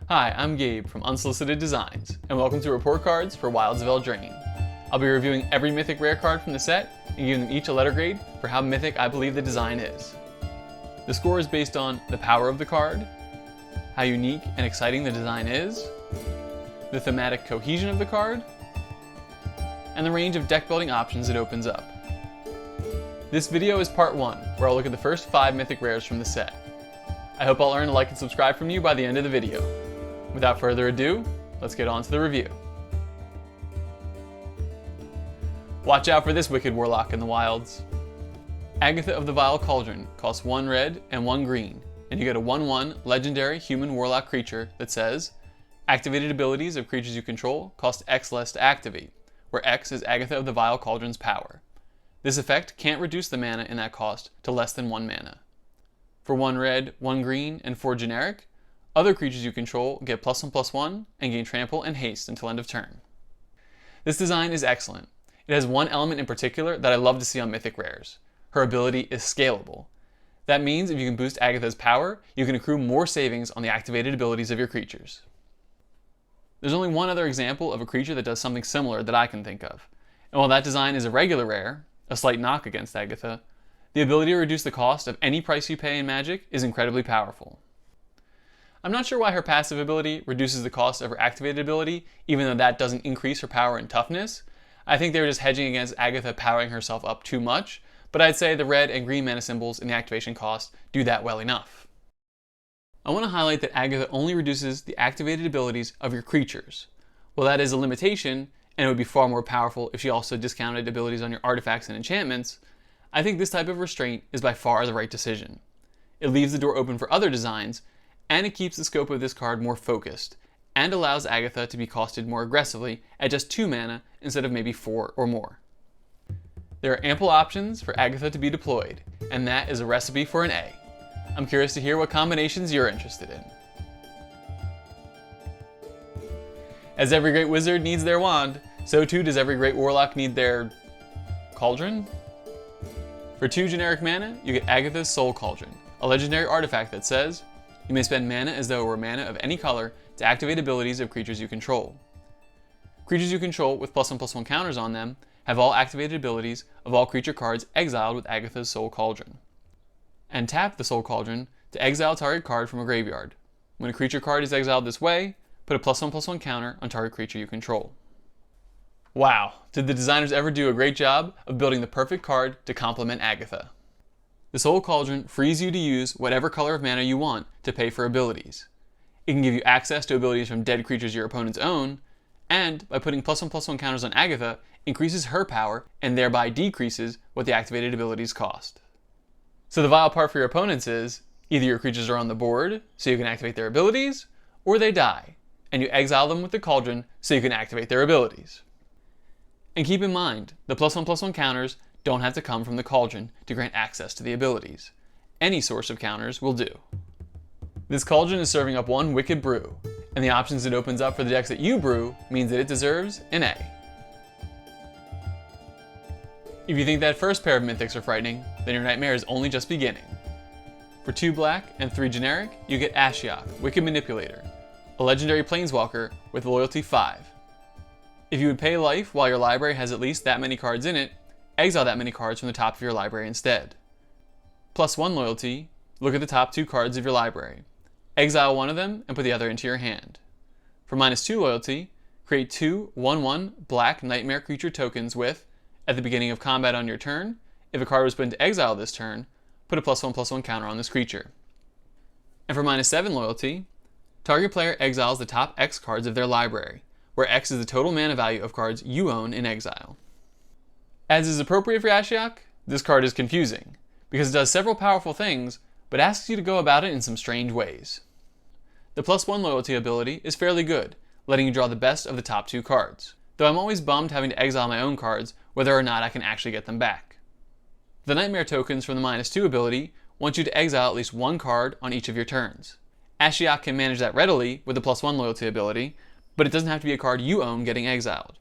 Hi, I'm Gabe from Unsolicited Designs, and welcome to Report Cards for Wilds of Eldraine. I'll be reviewing every mythic rare card from the set and giving them each a letter grade for how mythic I believe the design is. The score is based on the power of the card, how unique and exciting the design is, the thematic cohesion of the card, and the range of deck building options it opens up. This video is part 1, where I'll look at the first 5 mythic rares from the set. I hope I'll earn a like and subscribe from you by the end of the video. Without further ado, let's get on to the review. Watch out for this wicked warlock in the wilds. Agatha of the Vile Cauldron costs 1 red and 1 green, and you get a 1/1 legendary human warlock creature that says, activated abilities of creatures you control cost X less to activate, where X is Agatha of the Vile Cauldron's power. This effect can't reduce the mana in that cost to less than 1 mana. For 1 red, 1 green, and 4 generic, other creatures you control get +1/+1 and gain trample and haste until end of turn. This design is excellent. It has one element in particular that I love to see on mythic rares. Her ability is scalable. That means if you can boost Agatha's power, you can accrue more savings on the activated abilities of your creatures. There's only one other example of a creature that does something similar that I can think of. And while that design is a regular rare, a slight knock against Agatha, the ability to reduce the cost of any price you pay in Magic is incredibly powerful. I'm not sure why her passive ability reduces the cost of her activated ability, even though that doesn't increase her power and toughness. I think they were just hedging against Agatha powering herself up too much, but I'd say the red and green mana symbols in the activation cost do that well enough. I want to highlight that Agatha only reduces the activated abilities of your creatures. Well, that is a limitation, and it would be far more powerful if she also discounted abilities on your artifacts and enchantments. I think this type of restraint is by far the right decision. It leaves the door open for other designs, and it keeps the scope of this card more focused, and allows Agatha to be costed more aggressively at just 2 mana instead of maybe 4 or more. There are ample options for Agatha to be deployed, and that is a recipe for an A. I'm curious to hear what combinations you're interested in. As every great wizard needs their wand, so too does every great warlock need their cauldron? For 2 generic mana, you get Agatha's Soul Cauldron, a legendary artifact that says, you may spend mana as though it were mana of any color to activate abilities of creatures you control. Creatures you control with +1/+1 counters on them have all activated abilities of all creature cards exiled with Agatha's Soul Cauldron. And tap the Soul Cauldron to exile target card from a graveyard. When a creature card is exiled this way, put a +1/+1 counter on target creature you control. Wow, did the designers ever do a great job of building the perfect card to complement Agatha. The Soul Cauldron frees you to use whatever color of mana you want to pay for abilities. It can give you access to abilities from dead creatures your opponents own, and by putting +1/+1 counters on Agatha, increases her power and thereby decreases what the activated abilities cost. So the vile part for your opponents is, either your creatures are on the board so you can activate their abilities, or they die, and you exile them with the Cauldron so you can activate their abilities. And keep in mind, the +1/+1 counters don't have to come from the Cauldron to grant access to the abilities. Any source of counters will do. This Cauldron is serving up one wicked brew, and the options it opens up for the decks that you brew means that it deserves an A. If you think that first pair of mythics are frightening, then your nightmare is only just beginning. For 2 black and 3 generic, you get Ashiok, Wicked Manipulator, a legendary planeswalker with loyalty 5. If you would pay life while your library has at least that many cards in it, exile that many cards from the top of your library instead. +1 loyalty, look at the top 2 cards of your library. Exile one of them and put the other into your hand. For -2 loyalty, create 2 1/1 black nightmare creature tokens with, at the beginning of combat on your turn, if a card was put into exile this turn, put a +1/+1 counter on this creature. And for -7 loyalty, target player exiles the top X cards of their library, where X is the total mana value of cards you own in exile. As is appropriate for Ashiok, this card is confusing, because it does several powerful things, but asks you to go about it in some strange ways. The +1 loyalty ability is fairly good, letting you draw the best of the top 2 cards, though I'm always bummed having to exile my own cards whether or not I can actually get them back. The Nightmare tokens from the -2 ability want you to exile at least 1 card on each of your turns. Ashiok can manage that readily with the +1 loyalty ability, but it doesn't have to be a card you own getting exiled.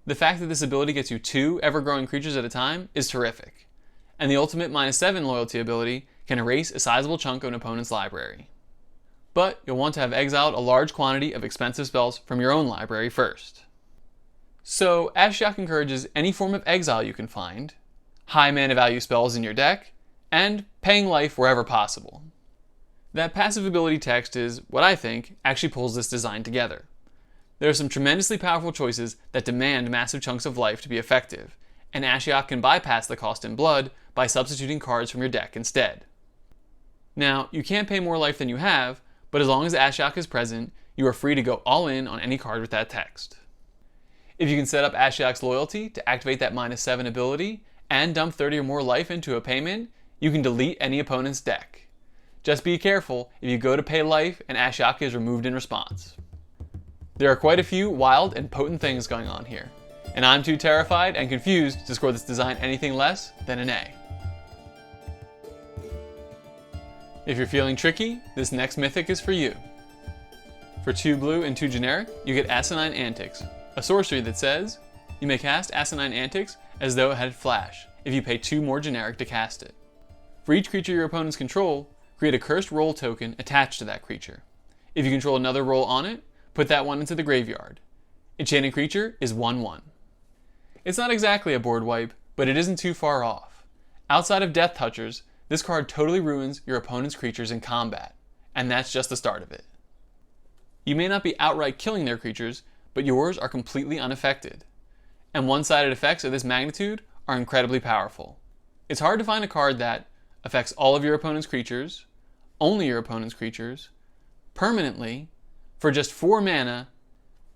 The fact that this ability gets you 2 ever-growing creatures at a time is terrific, and the ultimate -7 loyalty ability can erase a sizable chunk of an opponent's library. but you'll want to have exiled a large quantity of expensive spells from your own library first. So Ashiok encourages any form of exile you can find, high mana value spells in your deck, and paying life wherever possible. That passive ability text is what I think actually pulls this design together. There are some tremendously powerful choices that demand massive chunks of life to be effective, and Ashiok can bypass the cost in blood by substituting cards from your deck instead. Now, you can't pay more life than you have, but as long as Ashiok is present, you are free to go all in on any card with that text. If you can set up Ashiok's loyalty to activate that -7 ability and dump 30 or more life into a payment, you can delete any opponent's deck. Just be careful if you go to pay life and Ashiok is removed in response. There are quite a few wild and potent things going on here, and I'm too terrified and confused to score this design anything less than an A. If you're feeling tricky, this next mythic is for you. For 2 blue and 2 generic, you get Asinine Antics, a sorcery that says, you may cast Asinine Antics as though it had flash, if you pay 2 more generic to cast it. For each creature your opponents control, create a cursed role token attached to that creature. If you control another role on it, put that one into the graveyard. Enchanted creature is 1/1. It's not exactly a board wipe, but it isn't too far off. Outside of Death Touchers, this card totally ruins your opponent's creatures in combat, and that's just the start of it. You may not be outright killing their creatures, but yours are completely unaffected. And one-sided effects of this magnitude are incredibly powerful. It's hard to find a card that affects all of your opponent's creatures, only your opponent's creatures, permanently, for just 4 mana,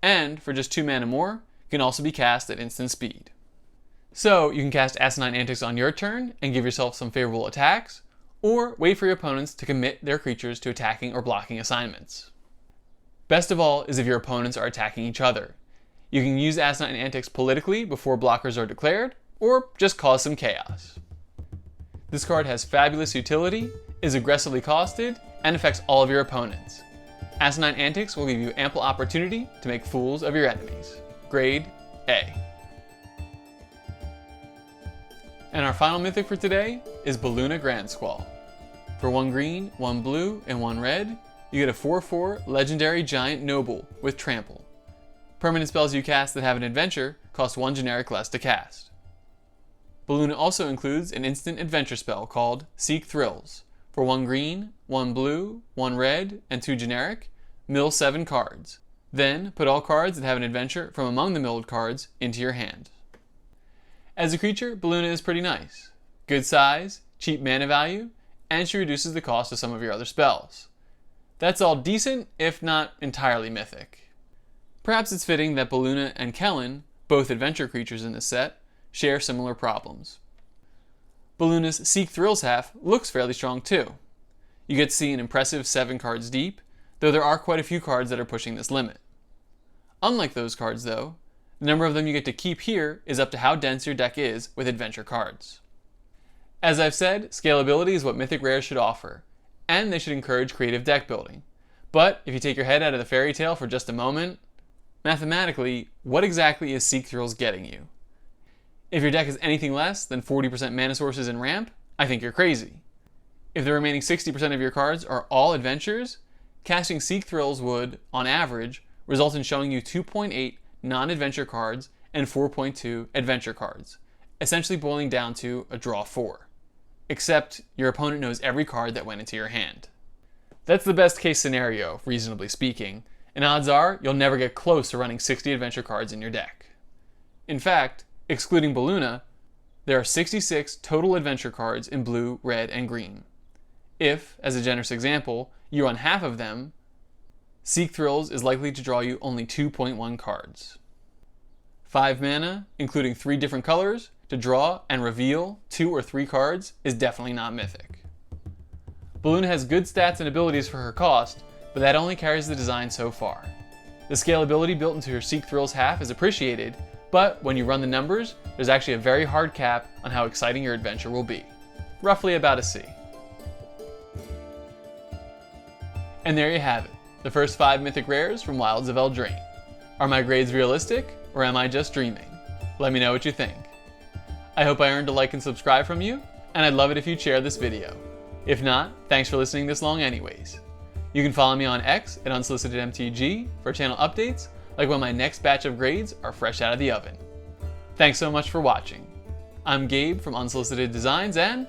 and for just 2 mana more, can also be cast at instant speed. So you can cast Asinine Antics on your turn and give yourself some favorable attacks, or wait for your opponents to commit their creatures to attacking or blocking assignments. Best of all is if your opponents are attacking each other. You can use Asinine Antics politically before blockers are declared, or just cause some chaos. This card has fabulous utility, is aggressively costed, and affects all of your opponents. Asinine Antics will give you ample opportunity to make fools of your enemies. Grade A. And our final mythic for today is Beluna Grandsquall. For 1 green, 1 blue, and 1 red, you get a 4/4 legendary giant noble with trample. Permanent spells you cast that have an adventure cost 1 generic less to cast. Beluna also includes an instant adventure spell called Seek Thrills. For 1 green, 1 blue, 1 red, and 2 generic, mill 7 cards. Then put all cards that have an adventure from among the milled cards into your hand. As a creature, Beluna is pretty nice. Good size, cheap mana value, and she reduces the cost of some of your other spells. That's all decent, if not entirely mythic. Perhaps it's fitting that Beluna and Kellen, both adventure creatures in this set, share similar problems. Beluna's Seek Thrills half looks fairly strong too. You get to see an impressive 7 cards deep, though there are quite a few cards that are pushing this limit. Unlike those cards though, the number of them you get to keep here is up to how dense your deck is with adventure cards. As I've said, scalability is what mythic rares should offer, and they should encourage creative deck building. But if you take your head out of the fairy tale for just a moment, mathematically, what exactly is Seek Thrills getting you? If your deck is anything less than 40% mana sources and ramp, I think you're crazy. If the remaining 60% of your cards are all adventures, casting Seek Thrills would, on average, result in showing you 2.8 non-adventure cards and 4.2 adventure cards, essentially boiling down to a draw 4. Except your opponent knows every card that went into your hand. That's the best case scenario, reasonably speaking, and odds are you'll never get close to running 60 adventure cards in your deck. In fact, excluding Beluna, there are 66 total adventure cards in blue, red, and green. If, as a generous example, you run half of them, Seek Thrills is likely to draw you only 2.1 cards. 5 mana, including 3 different colors, to draw and reveal 2 or 3 cards is definitely not mythic. Beluna has good stats and abilities for her cost, but that only carries the design so far. The scalability built into her Seek Thrills half is appreciated, but when you run the numbers, there's actually a very hard cap on how exciting your adventure will be. Roughly about a C. And there you have it, the first 5 mythic rares from Wilds of Eldraine. Are my grades realistic, or am I just dreaming? Let me know what you think. I hope I earned a like and subscribe from you, and I'd love it if you'd share this video. If not, thanks for listening this long anyways. You can follow me on X at UnsolicitedMTG for channel updates, like when my next batch of grades are fresh out of the oven. Thanks so much for watching. I'm Gabe from Unsolicited Designs, and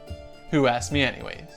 who asked me anyways?